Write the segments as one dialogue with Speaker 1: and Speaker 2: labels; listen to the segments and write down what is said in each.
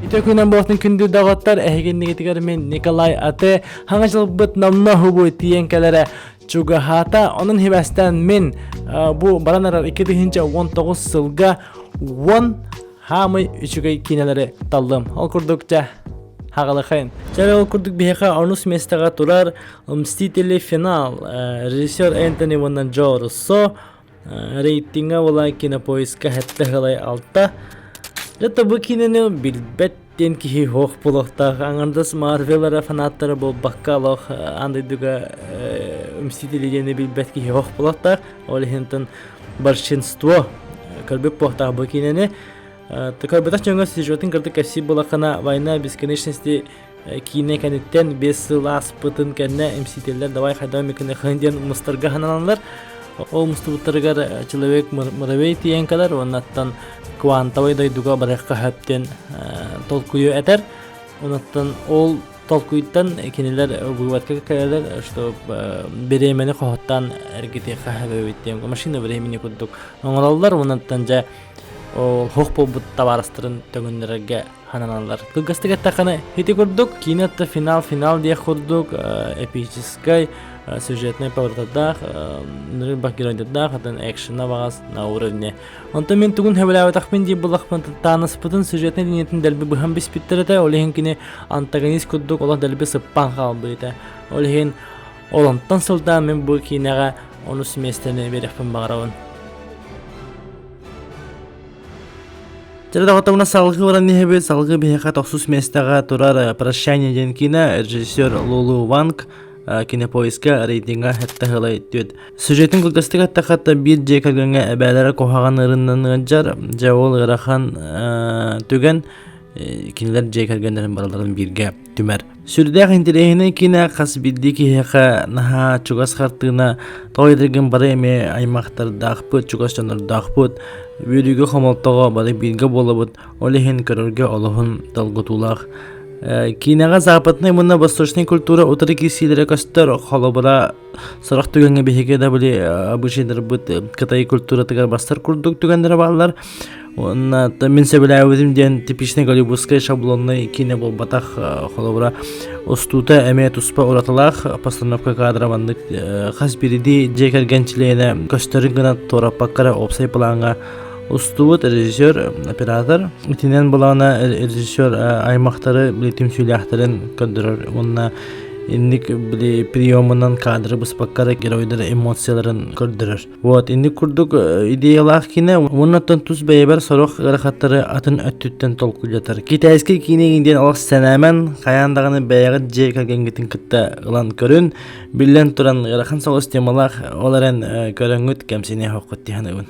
Speaker 1: Итөкүнен болтун күндү дагаттар эхигеннигитигер мен Николай Ате хаңажылбыт намна хубу тиенкелере чугахата онун хибастан мен бу баранарар 2019 сылга 10 хамы үчүгей кинелери талдым. Ол курдукча хагалыхайн. Жары ол курдук бихеха онус местага турар Мстители финал. Режиссер Энтони Вонанджо Руссо рейтинга була кинопоиска хетте хылай алта. Жата бу кинени билбеттен кихи хоқ болуқтақ. Аңырдас Марвелара фанаттары бол баққалық. Андайдуга Мстители дені билбет кихи хоқ болуқтақ. Ол хентен большинство көрбек болуқтақ бу кинени. Көрбетақ жөңгі сюжетін кірді кәсі болақына вайна бесконечности кине кәнеттен 5 сыл аспытын кәнне Мстителер давай қайдау мекені қынден мұстарға ханаланлар. Ол мұстыбыттарығар человек мұравей тиен кадар, онаттан квантовый дайдуга бараққа хөптен толкую әтер. Онаттан ол толкуйттан кенелер бұғатқа кәлер, что беремені қоғыттан әргете қағабы өйттен. Машина беремені күддік. Оңыралдар, онаттан жа хоқ болбыт табарыстырын төгіндерге хананалар. Күлгастыға тақаны хеті күрдік, кинетті финал дия күрдік, эпическай, сюжетный поворотдах, бак героиддах, атан экшена багас на уровне. Онто мен тугун хебелаватах мен ди булахпан танаспытын сюжетный линиятын дәлбе быхам беспиттерете, олехин кини антагонист күрдік, олах дәлбе сыппан қалбыйты. Олехин олантан сылда мен бұл кинеға оны семестеріне берекпен бағарауын. Жардағыта уна салғы баран нехебе, салғы бейхат оқсус местаға турар «Прощание» ден кино, режиссер Лулу Ванг кинопоиска рейтинга хетті ғылай төд. Сюжетін күлгістігі тақатта бір жек әлгіңі әбәлері қоғаған ұрыннан жар, жауыл ғырахан төген кинелер жек әлгендерін бараларын бірге түмәр. Сүрдәқ интерейіні кино қас білді кейхеға наға чугас қартығына тойдырген бары әме аймақтардақ бұд, чугас жанырдақ бұд, Бүйрігі қомалтаға бары бірге болабыд, олеген көрірге олығын далғытулақ. Кинаға западный мұнна восточный культура отыры кесилері көстер, қолабыра сұрақ түгенге бейхеге да білі абышедір бұд Қытай культура тігер бастар күрдік түгендері балар. Онна мен сөбілі әуізімден типичный голливудскай шаблонный кино бол батақ қолабыра ұстута әме тұспа ұратылақ постановка кадравандық қас біріді жекергенчілейіне көстерін ғына тораппаққара опсай планға Устуут режиссер, оператор. Тинен булана режиссер аймақтары билетим сүйләхтәрен көндірер. Онна инник били приемынан кадры быспаккара геройдары эмоцияларын көндірер. Вот, инник күрдік идеялах кине, оннаттан туз бәйбәр сорох ғарақаттары атын өттүттен толку жатар. Китайский кинегінден алақ сәнәмен қаяндағыны бәйәғі жей кәгенгетін кітті ғылан көрін. Білен тұран ғарақан соғыс темалақ оларын көріңгіт кәмсене хоққыт тиханығын.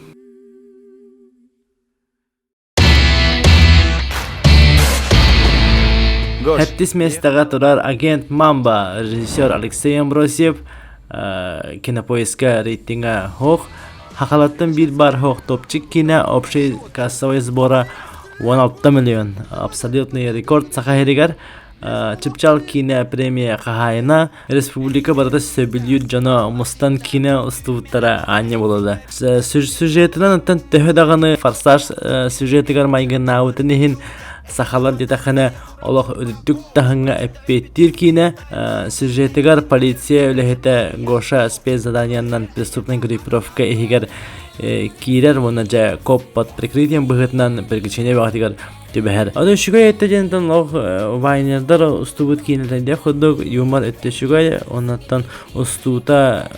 Speaker 1: Хэттис местаға турар агент Мамба, режиссер Алексей Амбросьев, кинопоиска рейтинга хоқ. Хақалаттан бір бар хоқ топчик кино, общий кассовый сбора 16 миллион. Абсолютный рекорд сақахеригар. Чыпчал кино премия қағайына. Республика барда сөбілют жана мұстан кино ұстуыттара ане болады. Сюжетінен ұттан төхедағаны форсаж сюжетігар майгын науытын ехін Сахалар детахана олох өдүк таханга эппеттир кине сюжетигар полиция үлехете Гоша спецзаданиянан преступный группировка эхигер кирер мона жа коп под прикрытием быгытнан бергичене багатигар түбәһәр. Аны шугай әйттәгәндән лох вайнердар устубут кинеләрдә худдук юмор әйтте шугай, оннан устута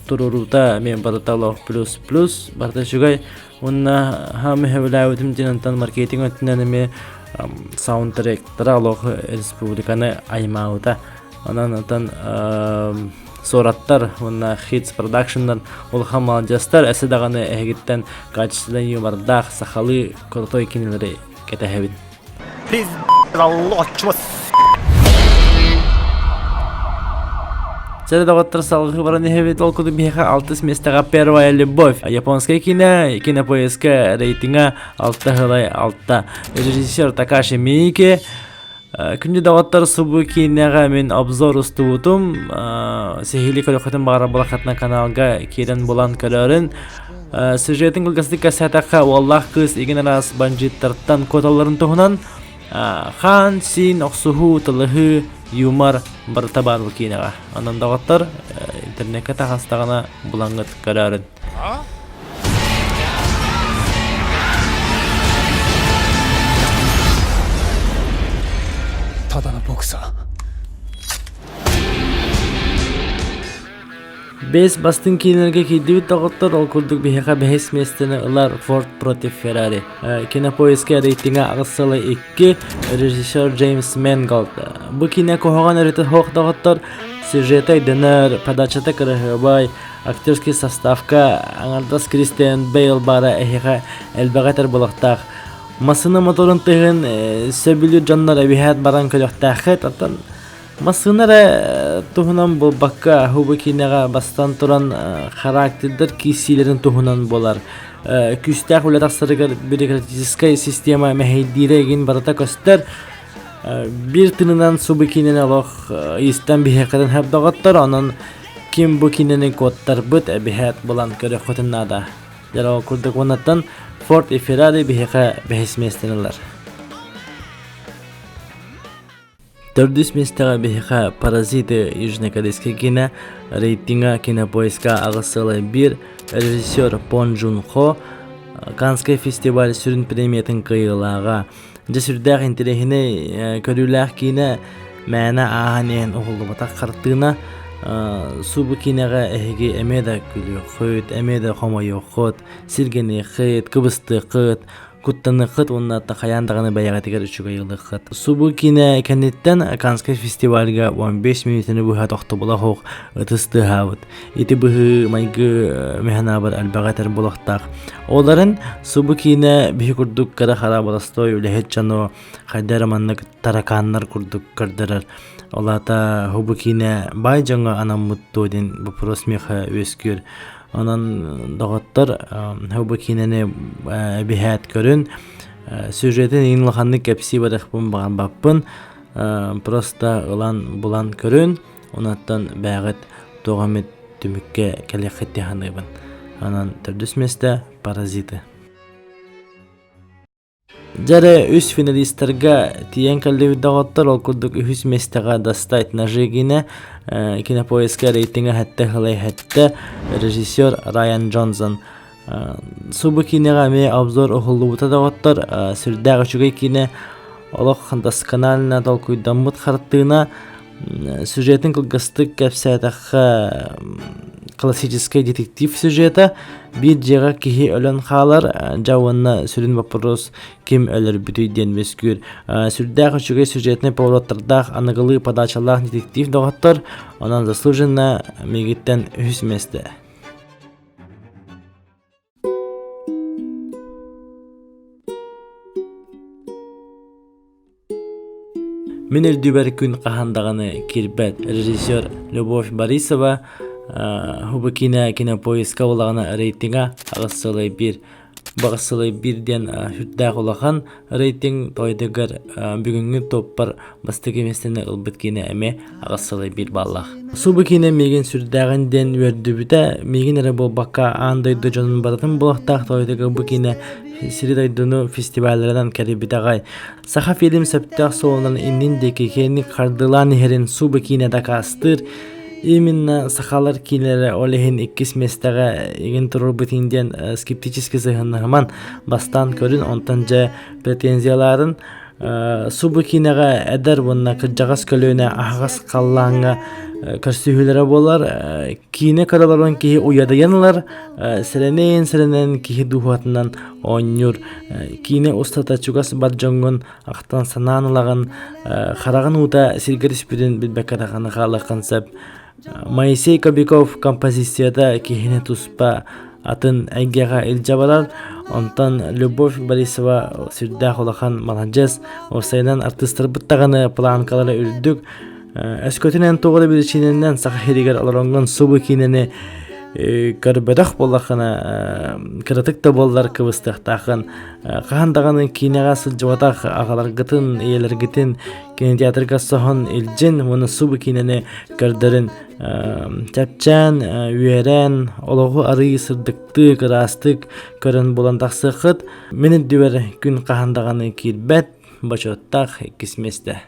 Speaker 1: турурута мен бараталох плюс барда шугай. Онна хам хевлаудым динантан маркетинг өтнәнеме саундтрек таралох республиканы аймаута. Анан сораттар, онна хитс продакшндан ул хамал жастар әсәдәгәне әгиттән качествен юмордах сахалы крутой кинеләре кетәһәбит.
Speaker 2: Please, Allah,
Speaker 1: Доктор салгы баран хевит олкуду биха 6 местага первая любовь. Японское кинопоиска рейтинга 6/6. Режиссер Такаши Миike. Күнде доктор субу кинега мен обзор устубутум. Сехили колохатын багара балахатна каналга кирен болан көрөрүн. Сюжеттин гылгастык касатака Аллах кыз игенерас банжиттардан коталарын тухунан хан син оксуху тылыхы юмор барта бар бу кинега. Анан дагыттар интернетке тагыстагына булаңыт карарын.
Speaker 3: ただのボクサー
Speaker 1: Без бастын кинелерге кийдибит дагыттар ол курдук бихека бехес местене ылар Ford против Ferrari. Кинопоиске рейтинга агысылы 2 режиссер Джеймс Мэнголд. Бу кине кохоган өрөтө хок дагыттар сюжеты дөнөр, подачата кырыгыбай, актерский составка аңардас Кристиан Бейл бара эхека элбагатер булактак. Масына моторун тыгын сөбүлү жаннар бихет баран көлөктәхет аттан Масынара тухунан бул бакка хубу кинега бастан туран характердер кисилерин тухунан болар. Күстәк үле тасырыгар бюрократическая система мәһидиреген барата көстер. Бир тынынан субу кинене лох истан бихекаден хәп дагаттар анан ким бу кинене коттар бит бихет булан көрө хотыннада. Дәра курдык онаттан Ford и Ferrari бихека бехисместенелер. Дөрдүс местага бихека Паразиты южнокорейский кино рейтинга кинопоиска агысылы 1 режиссер Пон Джун Хо Канский фестиваль сүрін премиятын кыйылага жесүрдәк интерехине көрүләк кино мәна аханен оғылыбатақ қартына субу кинега эһиги эмеда күлү хыт эмеда хомойо хот сиргени хыт кыбысты хыт куттаны хыт оннатта хаяндаганы баягатыгар үчүгө йылдык субу кине кенеттен Канский фестивальга 15 минутыны буха тохты була хок ытысты хавыт ити быхы майгы механабар албагатар булактак оларын субу кине бихи курдук кара хара баластой үлехет жано хайдараманнык тараканнар курдук кырдырар олата хубу кине бай жаңа анаммуттодин вопрос меха өскүр Анан дагаттар хубу кинени бихет көрүн сюжетин инлаханны кепси барахпын баган баппын просто ылан булан көрүн онаттан бәгыт тогамет түмүккө келехетти ханыбын анан төрдүсместе Паразиты Жары үс финалисттерга тиен калдыви дагаттар ол курдук үс местега дастайт нажигине кинопоиска рейтинга хатта халай хатта режиссер Райан Джонсон субу кинега ме обзор охулубута дагаттар сүрдәгы чугай кине олох досконально толкуйдаммыт хартына сюжетин кылгыстык кепсетаха классический детектив сюжета бир жага кихи өлөн халар жауынна сүрін вопрос ким өлөр бүтүйден мескүр сүрдәгы чугай сюжетне повороттордах аныгылы подачалах детектив дагаттар онан заслуженно мегиттен үс месте Мен элдүбер күн кахандаганы кирбет режиссер Любовь Борисова хубу кинопоиска улагана рейтинга агысылы 1 багысылы 1ден хүрдәк улаган рейтинг тойдыгар бүгүнгү топпар бастыгы местене ылбыт кине эме агысылы 1 баллах субу кине меген сүрдәгенден өрдүбүтә меген эре бул бакка андайды жонун баратын булактак тойдыгы бу кине Сиридайдуну фестивалерден керибитагай. Саха фильм септах соонан инниндеки кени кардылан херин субу кинеда кастыр. Именно сахалар кинелери олехин иккис местеге еген турur битинден скептически зыхыннахман бастан көрүн онтан же претензияларын субу кинега эдер бунна кыджагас көлөөнө агас каллаңга көрсүхүлөрө болар кине караларын ки уядаянлар сиренен ки духатынан оннур кине устата чугас бар жоңгон актан санаанылаган хараган ута сиргериспирин билбекараганы хала концепт Моисей Кобяков композицияда кихине туспа атын әйгеға илжабалар, онтан Любовь Борисова сүрдә холахан молодец, осайдан артисттар бұттағаны планкалары үрдік. Әскөтінен тоғыры біршіненден сақхерігер аларыңған субы кинені көрбедақ болақына кіратық та болдар кыбыстықтақын. Қағандағаны кинеға сылжыватақ ағалар ғытын, иелер ғытын, кинотеатрға соғын илжін, оны субы кинені көрдірін. Тәпчән, үйерен, олығы ары сырдықты, қырастық көрін боландақсы қыт. Мені дүвер күн қағандағаны кирбәт, başottaq ikismeste.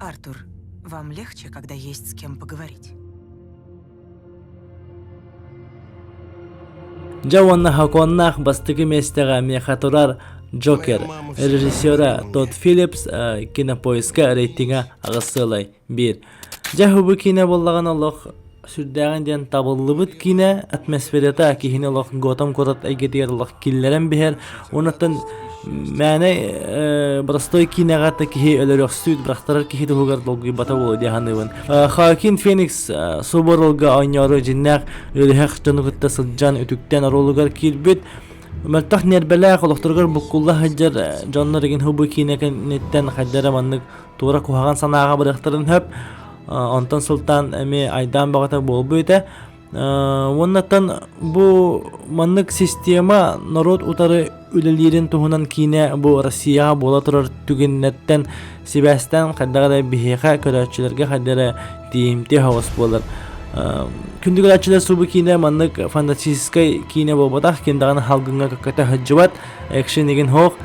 Speaker 3: Артур, вам легче, когда есть с кем поговорить?
Speaker 1: Jawanna hakonnaq bastıgı mestega mekaturar Joker rejissöre Todd Phillips kinopoiska reytinga ağısılay 1. Jahubu kine bollagan Allah sürdägen diyen tabıllıbıt kine atmosferata kihine Allah Gotham korat aygetiyer Allah killeren biher onattan мәне простой киногата кихи өлөрөк студ брахтарар кихи дугар долги бата болу диханыбын. Хакин Феникс соборолга ойнору жиннак өлөһөк тонугутта сылжан үтүктен оролугар кирбит. Мөлтөх нербеле колокторгор букулла хаҗар жоннорыгын хубу кинекенеттен хаҗара маннык тура кухаган санаага бырыктырын хөп. Онтон султан эми айдан багата болбуйта. Оннаттан бу маннык система народ утары үлелерин туһунан кине бу Россия бола турар түгеннеттен Себастьян кадагада бихеха көрөчүлөргө хадара тиимти хавас болар. Күндүгүлөчүлөр субу кине маннык фантастический кине болбатак кендаган халгынга каката хаҗыбат экшен деген хок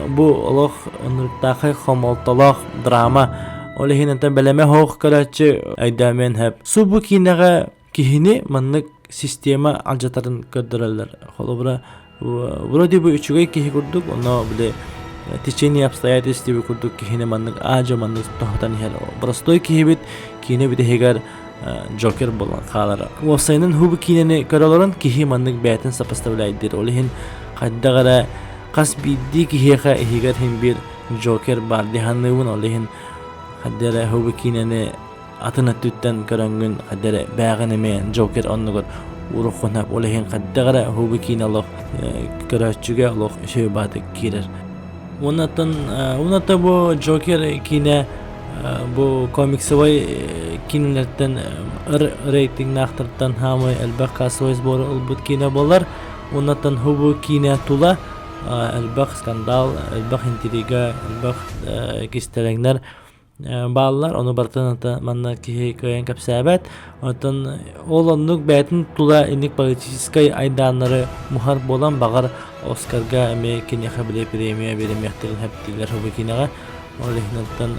Speaker 1: бу олох онуктагы хомолтолох драма олехинен белеме хок көрөчү айдамен хеп субу кинега кихини маннык система алжатарын көрдөрөлөр. Холобра вроде бы үчүгөй кихи курдук, оно биле течение обстоятельств диби курдук кихини маннык ажа маннык тохтан хел. Простой кихибит кине бите хегар Джокер болгон калар. Осайнын хубу кинени көрөлөрөн кихи маннык бәтин сопоставляйдыр. Олехин каддагара кас бидди кихиха хегар хем бир Джокер бар диханыбын олехин каддара хубу кинени атына түттен көрөнгүн каддара бәгын эме Джокер оннугор урухунап олехин каддагара хубу киналох көрөчүгө алох шөбаты кирер. Уната бу Джокер кине бу комиксовой кинелерден рейтинг нактыртан хамы элбак касовой сбору улбут кине болар. Унатан хубу кине тула элбак скандал, элбак интрига, элбак кистереңнер баллар оны бартаната манна кихи көйен капсабат отон олоннук бәтин тула иник политической айданнары мухар болан багар Оскарга эме кинеха биле премия беремектер хептилер хубу кинега олехнаттан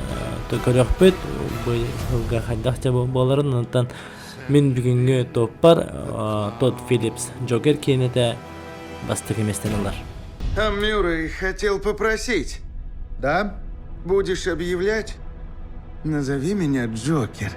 Speaker 1: токөрөкпөт бу хылга хаддакча боларын онтан мен бүгүнгө топпар Тодд Филлипс Джокер кинете бастык эместенилар.
Speaker 4: Мюррей хотел попросить. Да? Будешь объявлять? Назови меня Джокер.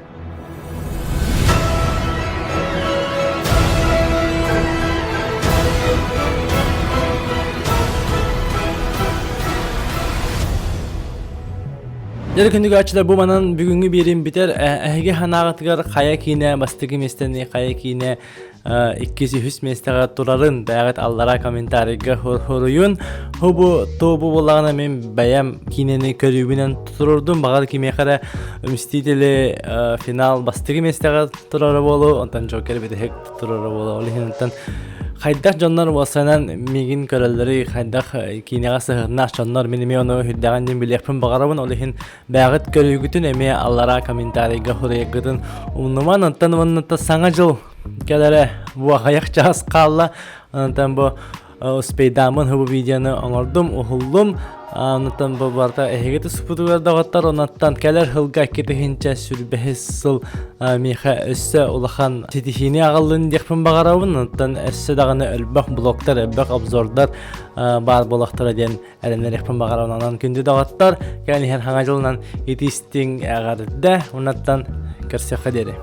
Speaker 1: Дөркүндүк ачыда бу манан бүгүнгү берим битер. Эге ханагатыгар кая кине бастыгы местени кая кине 200 местага турарын дагат аллара комментарийге хоруюн. Хубу тобу болагана мен баям кинени көрүүбүнөн турурдум. Багар кимекара Мстители финал бастыгы местага турары болу, онтан Джокер битек турары болу. Олихинтан хайдак жоннор болсанан мигин көрөллөрү хайдак кинега сыгынна жоннор меними ону хүддаган ден билеппин багарабын. Олихин багыт көрүүгүтүн эме аллара комментарийге хоруягытын унуман онтан оннута саңа жыл келере бу аяк жаас калла онтан бу успейдамын хубу видеону оңордум ухулдум онтан бу барта эгети супутугар дагаттар онаттан келер хылга кетехинче сүрбехис сыл миха өссө улахан тетихини агалын декпин багарабын онтан өссө даганы өлбөк блоктар өлбөк обзордар бар болактар ден эленер экпин багарабын анан күндү дагаттар кени хер хаңа жылынан итистин агарды онаттан көрсөкө дери.